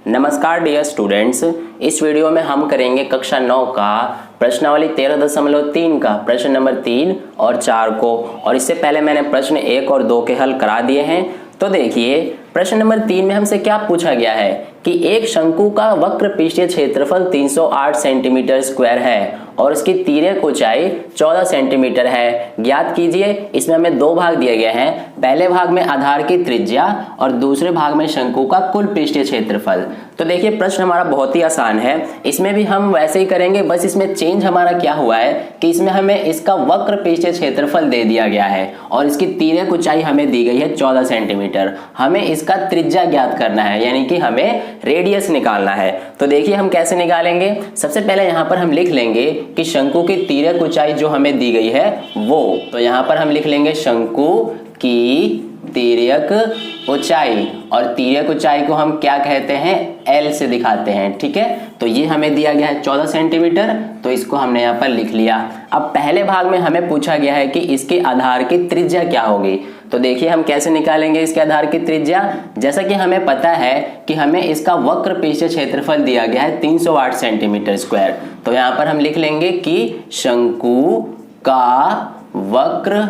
नमस्कार dear students, इस video में हम करेंगे कक्षा 9 का प्रश्नावली 13.3 का प्रश्न नंबर 3 और 4 को। और इससे पहले मैंने प्रश्न 1 और 2 के हल करा दिए हैं। तो देखिए प्रश्न नंबर 3 में हमसे क्या पूछा गया है कि एक शंकु का वक्र पृष्ठीय क्षेत्रफल 308 सेंटीमीटर स्क्वायर है और उसकी तिर्यक ऊंचाई 14 सेंटीमीटर है। ज्ञात कीजिए। इसमें हमें दो भाग दिए गए हैं, पहले भाग में आधार की त्रिज्या और दूसरे भाग में शंकु का कुल पृष्ठीय क्षेत्रफल। तो देखिए प्रश्न हमारा बहुत ही आसान है, इसमें भी हम वैसे ही करेंगे, बस इसमें चेंज हमारा क्या हुआ है कि इसमें हमें इसका वक्र पृष्ठीय क्षेत्रफल दे दिया गया है और इसकी तिर्यक ऊंचाई हमें दी गई है 14 सेंटीमीटर। हमें इसका त्रिज्या ज्ञात करना है, यानी कि हमें रेडियस निकालना है। तो देखिए हम कैसे निकालेंगे। सबसे पहले यहाँ पर हम लिख लेंगे कि शंकु की तिर्यक ऊंचाई जो हमें दी गई है वो, तो यहाँ पर हम लिख लेंगे शंकु की तिर्यक ऊंचाई, और तिर्यक ऊंचाई को हम क्या कहते हैं, L से दिखाते हैं। ठीक है, तो ये हमें दिया गया है 14 सेंटीमीटर, तो इसको हमने यहाँ पर लिख लिया। अब पहले भाग में हमें पूछा गया है कि इसके आधार की त्रिज्या क्या होगी। तो देखिए हम कैसे निकालेंगे इसके आधार की त्रिज्या। जैसा कि हमें पता है कि हमें इसका वक्र पृष्ठीय क्षेत्रफल दिया गया है 308 सेंटीमीटर स्क्वायर। तो यहाँ पर हम लिख लेंगे कि शंकु का वक्र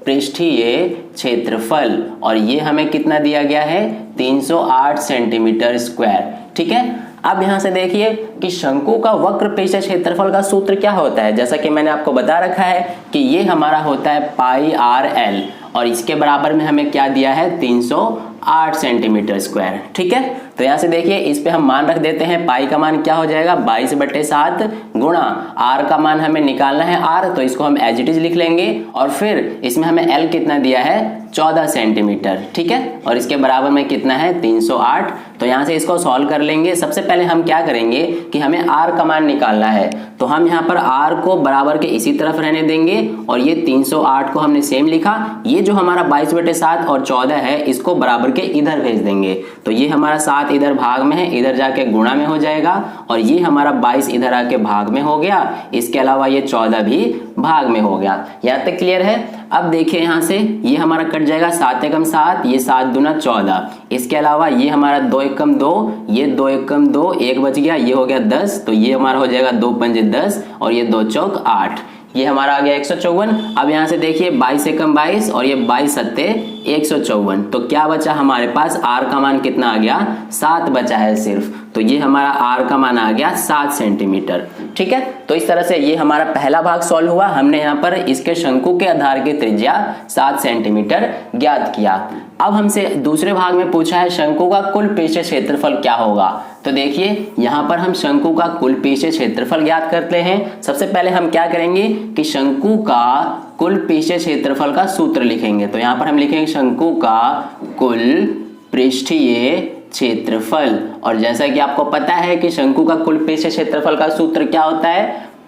पृष्ठीय क्षेत्रफल, और ये हमें कितना दिया गया है, 308 सेंटीमीटर स्क्वायर। ठीक है, अब यहां से देखिए कि शंकु का वक्र पृष्ठीय क्षेत्रफल का सूत्र क्या होता है। जैसा कि मैंने आपको बता रखा है कि ये हमारा होता है पाई आर एल, और इसके बराबर में हमें क्या दिया है, 308 सेंटीमीटर स्क्वायर। ठीक है, तो यहाँ से देखिए इस पे हम मान रख देते हैं। पाई का मान क्या हो जाएगा, 22/7 गुणा आर का मान हमें निकालना है आर, तो इसको हम एज इट इज लिख लेंगे, और फिर इसमें हमें एल कितना दिया है, 14 सेंटीमीटर। ठीक है, और इसके बराबर में कितना है, 308। तो यहाँ से इसको सॉल्व कर लेंगे। सबसे पहले हम क्या करेंगे कि हमें आर का मान निकालना है, तो हम यहाँ पर आर को बराबर के इसी तरफ रहने देंगे, और ये 308 को हमने सेम लिखा। ये जो हमारा 22/7 और 14 है, इसको बराबर के इधर भेज देंगे। तो ये हमारा 7 इधर भाग में है, इधर जाके गुणा में हो जाएगा, और ये हमारा 22 इधर आके भाग में हो गया। इसके अलावा ये 14 भी भाग में हो गया। यहाँ तक क्लियर है। अब देखिए यहाँ से ये हमारा कट जाएगा, 7 एकम 7, ये 7 दूना 14। इसके अलावा ये हमारा 2 एकम 2, ये 2 एकम 2, 1 बच गया, ये हो गया 10, तो ये हमारा हो जाएगा 2 पंजे 10, और ये 2 चौक 8, ये हमारा आ गया 154। अब यहाँ से देखिए 22 एकम 22, और ये 22 सत्ते 154। तो क्या बचा हमारे पास, आर का मान कितना आ गया, 7 बचा है सिर्फ। तो ये हमारा आर का मान आ गया 7 सेंटीमीटर। ठीक है, तो इस तरह से ये हमारा पहला भाग सॉल्व हुआ। हमने यहाँ पर इसके शंकु के आधार की त्रिज्या 7 सेंटीमीटर ज्ञात किया। अब हमसे दूसरे भाग में पूछा है शंकु का कुल पृष्ठीय क्षेत्रफल क्या होगा। तो देखिए यहाँ पर हम शंकु का कुल पृष्ठीय क्षेत्रफल ज्ञात करते हैं। सबसे पहले हम क्या करेंगे कि शंकु का कुल पृष्ठीय क्षेत्रफल का सूत्र लिखेंगे। तो यहाँ पर हम लिखेंगे शंकु का कुल पृष्ठीय क्षेत्रफल, और जैसा कि आपको पता है कि शंकु का कुल पृष्ठीय क्षेत्रफल का सूत्र क्या होता है,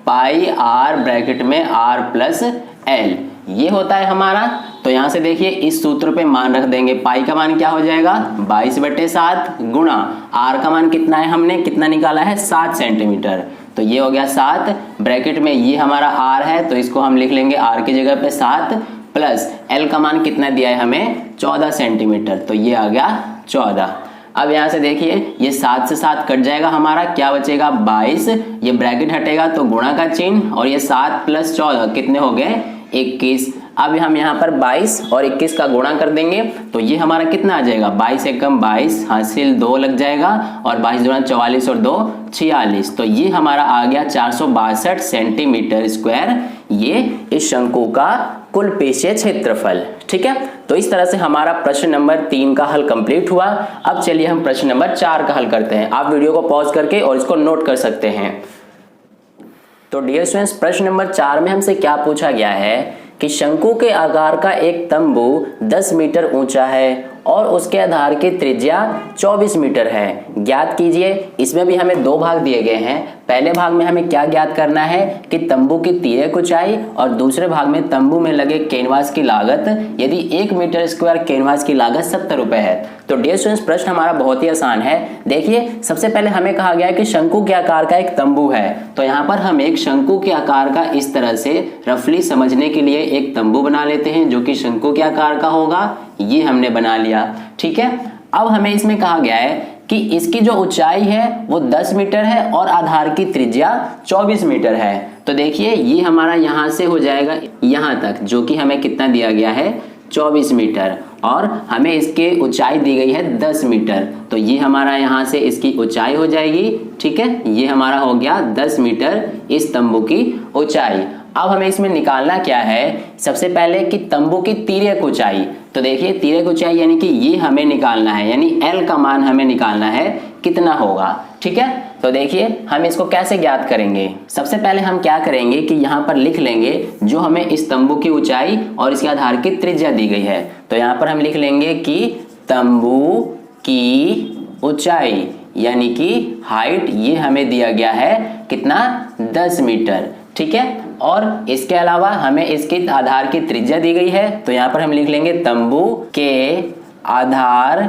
पाई आर ब्रैकेट में आर प्लस एल, ये होता है हमारा। तो यहाँ से देखिए इस सूत्र पे मान रख देंगे। पाई का मान क्या हो जाएगा, 22/7 गुणा आर का मान कितना है, हमने कितना निकाला है, 7 सेंटीमीटर। तो ये हो गया 7, ब्रैकेट में ये हमारा आर है, तो इसको हम लिख लेंगे आर की जगह पे 7, प्लस एल का मान कितना दिया है हमें, 14 सेंटीमीटर। तो ये आ गया 14। अब यहाँ से देखिए ये 7 से 7 कट जाएगा, हमारा क्या बचेगा, 22, ये ब्रैकेट हटेगा तो गुणा का चिन्ह, और ये 7 + 14 कितने हो गए, 21। अब हम यहाँ पर 22 और 21 का गुणा कर देंगे, तो ये हमारा कितना आ जाएगा, 22 एकम 22, हासिल 2 लग जाएगा, और 22 दूना 44 और 2 46। तो ये हमारा आ गया 462 सेंटीमीटर स्क्वायर, ये इस शंकु का कुल पृष्ठीय क्षेत्रफल। ठीक है, तो इस तरह से हमारा प्रश्न नंबर 3 का हल कंप्लीट हुआ। अब चलिए हम प्रश्न नंबर 4 का हल करते हैं। आप वीडियो को पॉज करके और इसको नोट कर सकते हैं। तो डियर स्टूडेंट्स, प्रश्न नंबर 4 में हमसे क्या पूछा गया है कि शंकु के आकार का एक तंबू 10 मीटर ऊंचा है और उसके आधार की त्रिज्या 24 मीटर है। ज्ञात कीजिए। इसमें भी हमें दो भाग दिए गए हैं। पहले भाग में हमें क्या ज्ञात करना है कि तंबू की तिर्यक ऊंचाई, और दूसरे भाग में तंबू में लगे कैनवास की लागत। यदि 1 मीटर स्क्वायर कैनवास की लागत 70 रुपए है। तो डियर स्टूडेंट्स, प्रश्न हमारा बहुत ही आसान है। देखिए, सबसे पहले हमें कहा गया है कि शंकु के आकार का एक तंबू है, तो यहाँ पर हम एक शंकु के आकार का इस तरह से रफली समझने के लिए एक तंबू बना लेते हैं जो कि शंकु के आकार का होगा। ये हमने बना लिया। ठीक है, अब हमें इसमें कहा गया है कि इसकी जो ऊंचाई है वो 10 मीटर है और आधार की त्रिज्या 24 मीटर है। तो देखिए ये हमारा यहाँ से हो जाएगा यहाँ तक, जो कि हमें कितना दिया गया है 24 मीटर, और हमें इसके ऊंचाई दी गई है 10 मीटर। तो ये हमारा यहाँ से इसकी ऊंचाई हो जाएगी, ठीक है, ये हमारा हो गया 10 मीटर इस तंबू की ऊंचाई। अब हमें इसमें निकालना क्या है, सबसे पहले कि तंबू की तिर्यक ऊंचाई। तो देखिए तिर्यक ऊंचाई यानी कि ये हमें निकालना है, यानी L का मान हमें निकालना है कितना होगा, ठीक है। तो देखिए हम इसको कैसे ज्ञात करेंगे। सबसे पहले हम क्या करेंगे कि यहाँ पर लिख लेंगे जो हमें इस तंबू की ऊंचाई और इसके आधार की त्रिज्या दी गई है। तो यहाँ पर हम लिख लेंगे कि तंबू की ऊंचाई यानी कि हाइट ये हमें दिया गया है कितना 10 मीटर, ठीक है। और इसके अलावा हमें इसके आधार की त्रिज्या दी गई है। तो यहाँ पर हम लिख लेंगे तंबू के आधार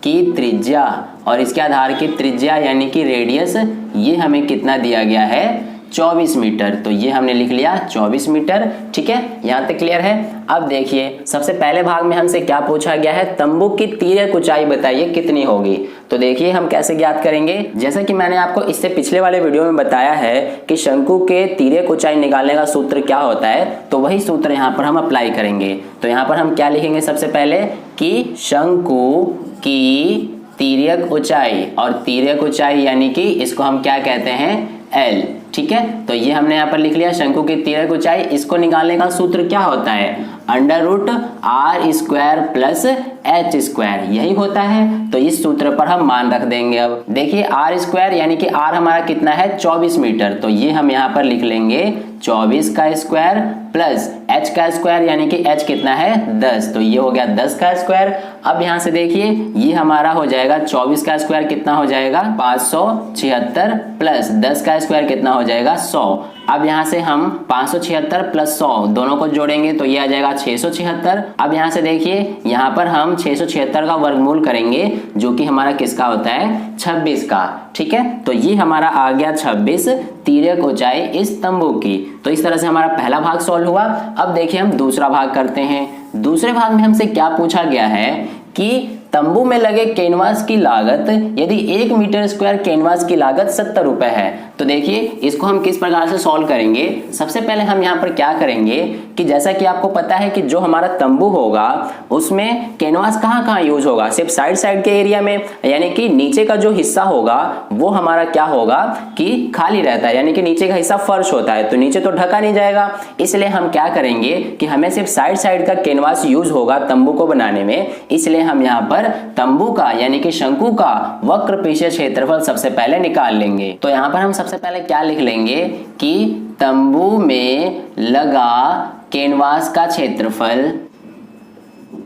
की त्रिज्या, और इसके आधार की त्रिज्या यानी कि रेडियस ये हमें कितना दिया गया है 24 मीटर। तो ये हमने लिख लिया 24 मीटर, ठीक है, यहाँ तक क्लियर है। अब देखिए सबसे पहले भाग में हमसे क्या पूछा गया है, तंबू की तिर्यक ऊंचाई बताइए कितनी होगी। तो देखिए हम कैसे ज्ञात करेंगे। जैसा कि मैंने आपको इससे पिछले वाले वीडियो में बताया है कि शंकु के तिर्यक ऊंचाई निकालने का सूत्र क्या होता है, तो वही सूत्र यहाँ पर हम अप्लाई करेंगे। तो यहाँ पर हम क्या लिखेंगे, सबसे पहले कि शंकु की तिर्यक ऊंचाई, और तिर्यक ऊंचाई यानी कि इसको हम क्या कहते हैं L, ठीक है। तो ये हमने यहाँ पर लिख लिया शंकु की तिर्यक ऊंचाई। इसको निकालने का सूत्र क्या होता है, √r² प्लस h², यही होता है। तो इस सूत्र पर हम मान रख देंगे। अब देखिए r² यानी कि r हमारा कितना है 24 मीटर, तो ये हम यहाँ पर लिख लेंगे 24 का स्क्वायर प्लस h का स्क्वायर यानी कि h कितना है 10, तो ये हो गया 10 का स्क्वायर। अब यहाँ से देखिए ये हमारा हो जाएगा 24 का स्क्वायर कितना हो जाएगा 576 प्लस 10 का स्क्वायर कितना हो जाएगा 100। अब यहाँ से हम 576 प्लस 100 दोनों को जोड़ेंगे तो ये आ जाएगा 676। अब यहाँ से देखिए यहाँ पर हम 676 का वर्गमूल करेंगे जो कि हमारा किसका होता है 26 का, ठीक है। तो ये हमारा आ गया 26 तिर्यक ऊंचाई इस तंबू की। तो इस तरह से हमारा पहला भाग सॉल्व हुआ। अब देखिए हम दूसरा भाग करते हैं। दूसरे भाग में हमसे क्या पूछा गया है कि तंबू में लगे कैनवास की लागत, यदि 1 मीटर स्क्वायर कैनवास की लागत 70 रुपए है। तो देखिए इसको हम किस प्रकार से सॉल्व करेंगे। सबसे पहले हम यहाँ पर क्या करेंगे कि जैसा कि आपको पता है कि जो हमारा तंबू होगा उसमें कैनवास कहाँ यूज होगा, सिर्फ साइड के एरिया में, यानी कि नीचे का जो हिस्सा होगा वो हमारा क्या होगा कि खाली रहता है, यानी कि नीचे का हिस्सा फर्श होता है, तो नीचे तो ढका नहीं जाएगा। इसलिए हम क्या करेंगे कि हमें सिर्फ साइड का कैनवास यूज होगा तंबू को बनाने में। इसलिए हम यहाँ पर तंबू का यानी कि शंकु का वक्र पृष्ठीय क्षेत्रफल सबसे पहले निकाल लेंगे। तो यहाँ पर हम सबसे पहले क्या लिख लेंगे कि तंबू में लगा कैनवास का क्षेत्रफल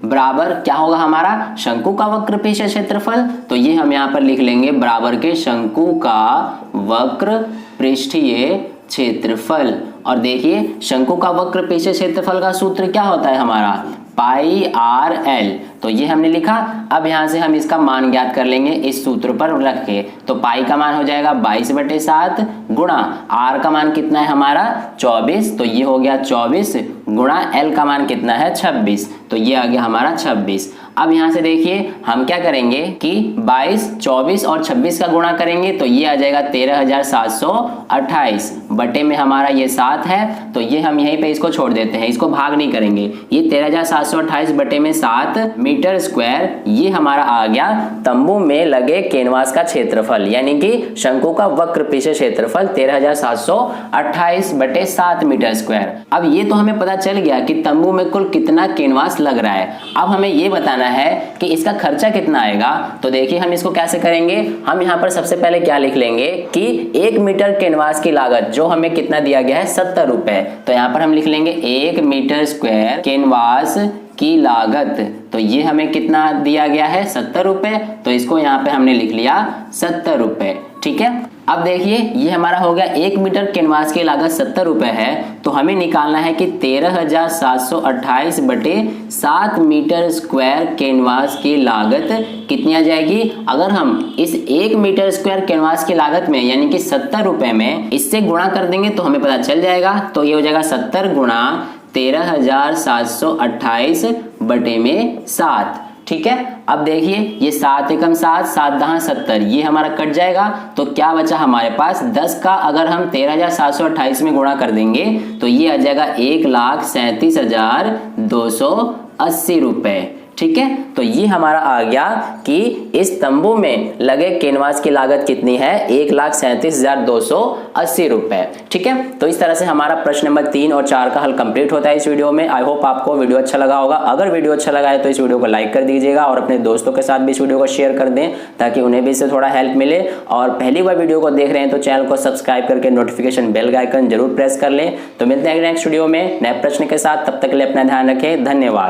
बराबर क्या होगा हमारा शंकु का वक्र पृष्ठीय क्षेत्रफल। तो ये हम यहाँ पर लिख लेंगे बराबर के शंकु का वक्र पृष्ठीय क्षेत्रफल। और देखिए शंकु का वक्र पृष्ठीय क्षेत्रफल का सूत्र क्या होता है हमारा πr_l। तो ये हमने लिखा। अब यहाँ से हम इसका मान ज्ञात कर लेंगे इस सूत्र पर रख के। तो पाई का मान हो जाएगा 22/7 गुणा r का मान कितना है हमारा 24, तो ये हो गया 24 गुणा l का मान कितना है 26, तो ये आ गया हमारा 26। अब यहाँ से देखिए हम क्या करेंगे कि 22, 24 और 26 का गुणा करेंगे तो ये आ जाएगा 13,728 बटे में हमारा ये 7 है, तो ये हम यहीं पे इसको छोड़ देते हैं, इसको भाग नहीं करेंगे। ये 13,728 बटे में 7 मीटर स्क्वायर ये हमारा आ गया तंबू में लगे कैनवास का क्षेत्रफल, यानी कि शंकु का वक्र पृष्ठीय क्षेत्रफल 13,728 बटे 7 मीटर स्क्वायर। अब ये तो हमें पता चल गया कि तंबू में कुल कितना कैनवास लग रहा है। अब हमें ये बताना है कि इसका खर्चा कितना आएगा। तो देखिए हम इसको कैसे करेंगे। हम यहाँ पर सबसे पहले क्या लिख लेंगे कि 1 मीटर कैनवास की लागत जो हमें कितना दिया गया है 70 रुपए। तो यहाँ पर हम लिख लेंगे 1 मीटर स्क्वायर कैनवास की लागत, तो ये हमें कितना दिया गया है 70 रुपए। तो इसको यहाँ पे हमने लिख लिया 70 रुपए, ठीक है। अब देखिए ये हमारा हो गया 1 मीटर कैनवास की लागत 70 रुपए है, तो हमें निकालना है कि 13,728 बटे 7 मीटर स्क्वायर कैनवास की लागत कितनी आ जाएगी। अगर हम इस 1 मीटर स्क्वायर कैनवास की लागत में यानी कि 70 रुपए में इससे गुणा कर देंगे तो हमें पता चल जाएगा। तो ये हो जाएगा 70 गुणा 13,728 बटे में 7, ठीक है। अब देखिए ये 7 एकम 7, 7 दहा 70, ये हमारा कट जाएगा। तो क्या बचा हमारे पास, 10 का अगर हम 13,728 में गुणा कर देंगे तो ये आ जाएगा 1,37,280 रुपए। ठीक है, तो ये हमारा आ गया कि इस तंबू में लगे कैनवास की लागत कितनी है, 1,37,280 रुपए। ठीक है, तो इस तरह से हमारा प्रश्न नंबर 3 और 4 का हल कंप्लीट होता है इस वीडियो में। आई होप आपको वीडियो अच्छा लगा होगा। अगर वीडियो अच्छा लगा है तो इस वीडियो को लाइक कर दीजिएगा और अपने दोस्तों के साथ भी इस वीडियो को शेयर कर दें ताकि उन्हें भी इससे थोड़ा हेल्प मिले। और पहली बार वीडियो को देख रहे हैं तो चैनल को सब्सक्राइब करके नोटिफिकेशन बेल का आइकन जरूर प्रेस कर लें। तो मिलते हैं नेक्स्ट वीडियो में नए प्रश्न के साथ, तब तक के लिए अपना ध्यान रखें। धन्यवाद।